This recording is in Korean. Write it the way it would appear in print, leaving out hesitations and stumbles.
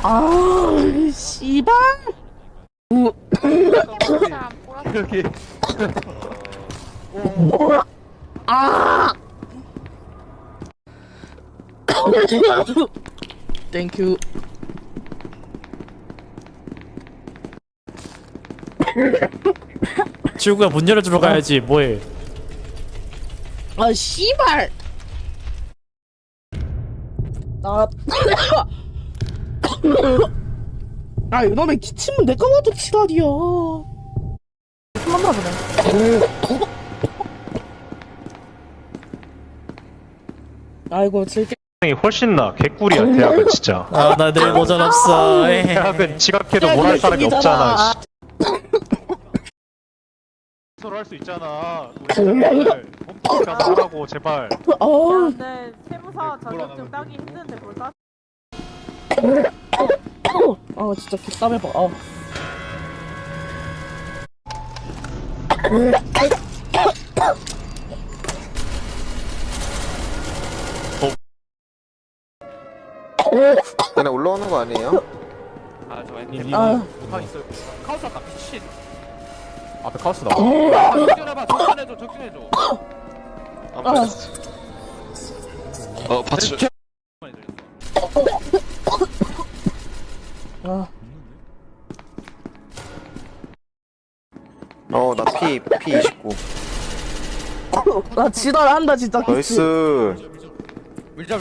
아, 씨발. 여기. 아. 땡큐. 지우가 문 열어주러 가야지. 뭐해? 아, 씨발. 나. 아, 이놈의 기침은 내가 와도 지랄이야. 숨었나 보네. 아이고, 즐겨. 이 훨씬 나 개꿀이야 대학은 진짜. 아, 나 내일 모전 없어. 대학은 지각해도 뭘 할 사람이 없잖아. 씨. 서로 할 수 있잖아. 우리 홈트 가서 하라고 제발. 근데 세무사 자격증 따기 힘든데 뭘 따? 진짜 개땀해봐. 얘네 올라오는 거 아니에요? 아저 아. 가 있어요. 카우스 아까 미친. 앞에 카우스다. 적진해봐. 적진해줘. 적진해줘. 안 봤어. 파츠. 많이 들렸어. 나 P 29. 나 지랄한다, 진짜. 나이스. 밀자.